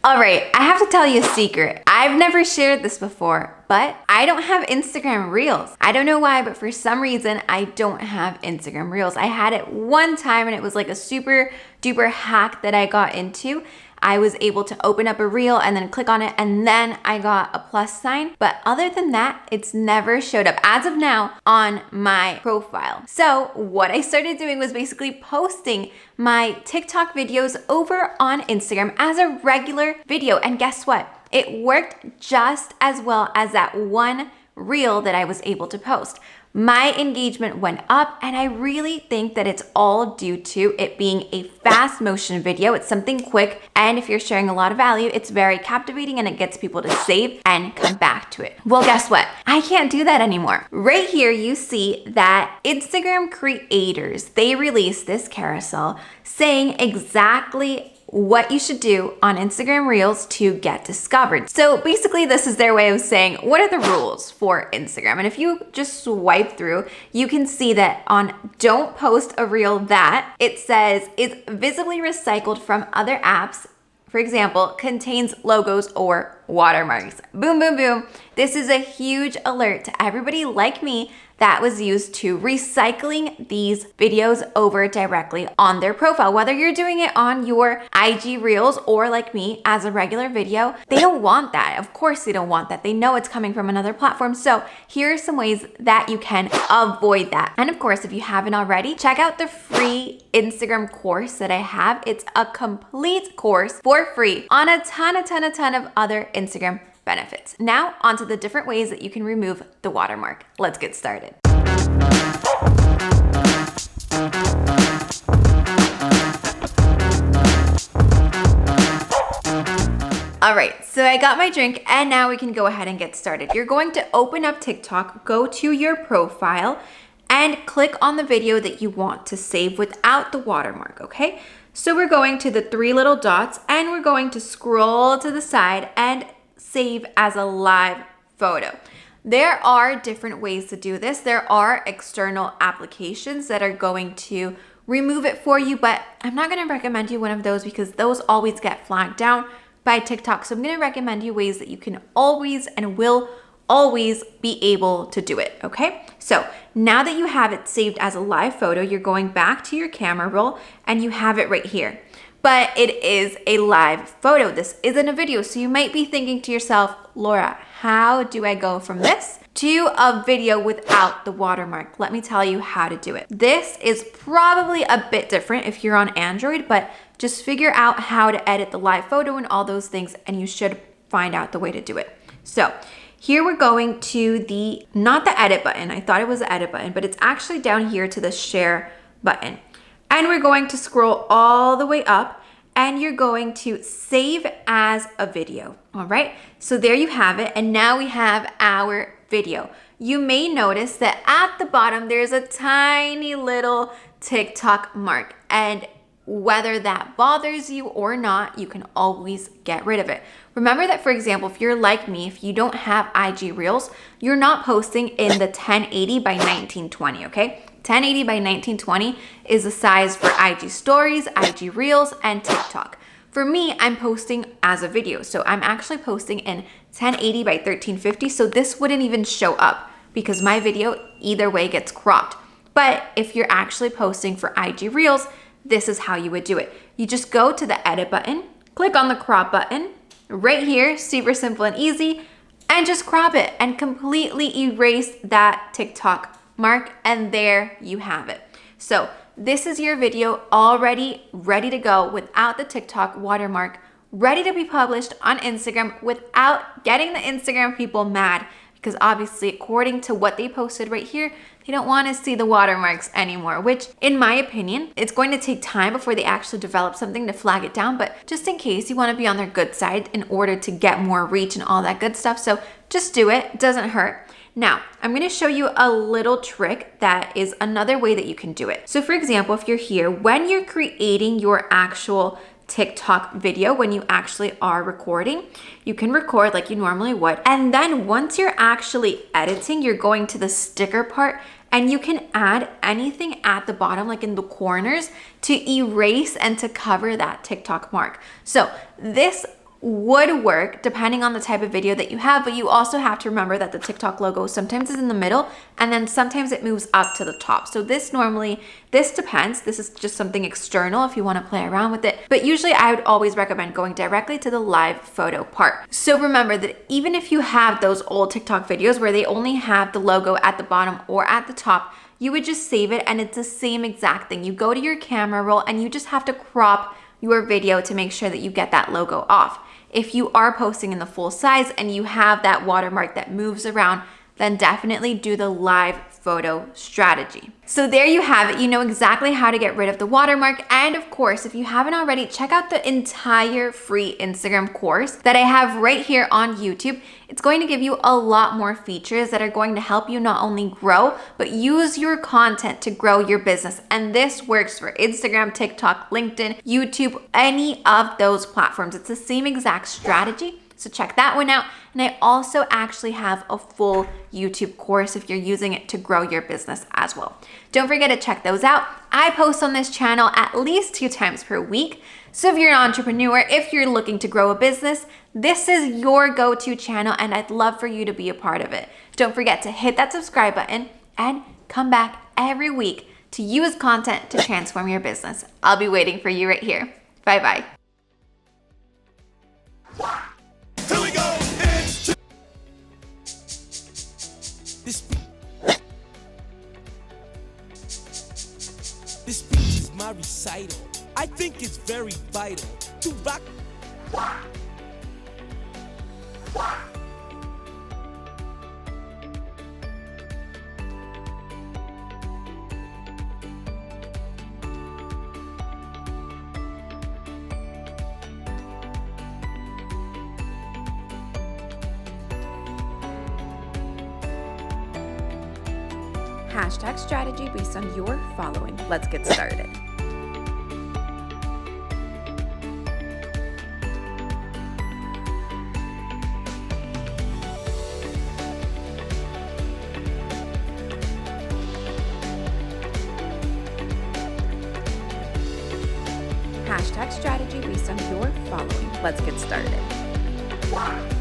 All right, I have to tell you a secret. I've never shared this before, but I don't have Instagram Reels. I don't know why, but for some reason, I don't have Instagram Reels. I had it one time and it was like a super duper hack that I got into. I was able to open up a reel and then click on it, and then I got a plus sign. But other than that, it's never showed up as of now on my profile. So what I started doing was basically posting my TikTok videos over on Instagram as a regular video. And guess what? It worked just as well as that one reel that I was able to post. My engagement went up, and I really think that it's all due to it being a fast motion video. It's something quick, and if you're sharing a lot of value, it's very captivating and it gets people to save and come back to it. Well, guess what? I can't do that anymore. Right here, you see that Instagram creators, they released this carousel saying exactly what you should do on Instagram Reels to get discovered. So basically, this is their way of saying, what are the rules for Instagram? And if you just swipe through, you can see that on don't post a reel that it says is visibly recycled from other apps, for example, contains logos or watermarks. Boom, boom, boom. This is a huge alert to everybody like me that was used to recycling these videos over directly on their profile. Whether you're doing it on your IG Reels or like me as a regular video, they don't want that. Of course they don't want that. They know it's coming from another platform. So here are some ways that you can avoid that. And of course, if you haven't already, check out the free Instagram course that I have. It's a complete course for free on a ton of other Instagram benefits. Now, onto the different ways that you can remove the watermark. Let's get started. All right, so I got my drink and now we can go ahead and get started. You're going to open up TikTok, go to your profile, and click on the video that you want to save without the watermark, okay? So we're going to the three little dots and we're going to scroll to the side and save as a live photo. There are different ways to do this. There are external applications that are going to remove it for you, but I'm not going to recommend you one of those because those always get flagged down by TikTok. So I'm going to recommend you ways that you can always and will always be able to do it, okay? So now that you have it saved as a live photo, you're going back to your camera roll and you have it right here. But it is a live photo. This isn't a video. So you might be thinking to yourself, Laura, how do I go from this to a video without the watermark? Let me tell you how to do it. This is probably a bit different if you're on Android, but just figure out how to edit the live photo and all those things, and you should find out the way to do it. So here we're going to not the edit button. I thought it was the edit button, but it's actually down here to the share button. And we're going to scroll all the way up and you're going to save as a video. All right, so there you have it. And now we have our video. You may notice that at the bottom, there's a tiny little TikTok mark. And whether that bothers you or not, you can always get rid of it. Remember that, for example, if you're like me, if you don't have IG Reels, you're not posting in the 1080 by 1920, okay? 1080 by 1920 is the size for IG Stories, IG Reels, and TikTok. For me, I'm posting as a video. So I'm actually posting in 1080 by 1350. So this wouldn't even show up because my video either way gets cropped. But if you're actually posting for IG Reels, this is how you would do it. You just go to the edit button, click on the crop button right here, super simple and easy, and just crop it and completely erase that TikTok mark, and there you have it. So this is your video already ready to go without the TikTok watermark, ready to be published on Instagram without getting the Instagram people mad, because obviously according to what they posted right here, they don't want to see the watermarks anymore, which in my opinion, it's going to take time before they actually develop something to flag it down. But just in case, you want to be on their good side in order to get more reach and all that good stuff. So just do it, it doesn't hurt. Now, I'm going to show you a little trick that is another way that you can do it. So for example, if you're here, when you're creating your actual TikTok video, when you actually are recording, you can record like you normally would. And then once you're actually editing, you're going to the sticker part and you can add anything at the bottom, like in the corners, to erase and to cover that TikTok mark. So this would work depending on the type of video that you have, but you also have to remember that the TikTok logo sometimes is in the middle and then sometimes it moves up to the top. So this depends. This is just something external if you want to play around with it. But usually I would always recommend going directly to the live photo part. So remember that even if you have those old TikTok videos where they only have the logo at the bottom or at the top, you would just save it and it's the same exact thing. You go to your camera roll and you just have to crop your video to make sure that you get that logo off. If you are posting in the full size and you have that watermark that moves around, then definitely do the live photo strategy. So there you have it. You know exactly how to get rid of the watermark. And of course, if you haven't already, check out the entire free Instagram course that I have right here on YouTube. It's going to give you a lot more features that are going to help you not only grow, but use your content to grow your business. And this works for Instagram, TikTok, LinkedIn, YouTube, any of those platforms. It's the same exact strategy. So check that one out. And I also actually have a full YouTube course if you're using it to grow your business as well. Don't forget to check those out. I post on this channel at least 2 times per week. So if you're an entrepreneur, if you're looking to grow a business, this is your go-to channel and I'd love for you to be a part of it. Don't forget to hit that subscribe button and come back every week to use content to transform your business. I'll be waiting for you right here. Bye-bye. Here we go. This speech is my recital. I think it's very vital to rock. Hashtag strategy based on your following. Let's get started. Hashtag strategy based on your following. Let's get started.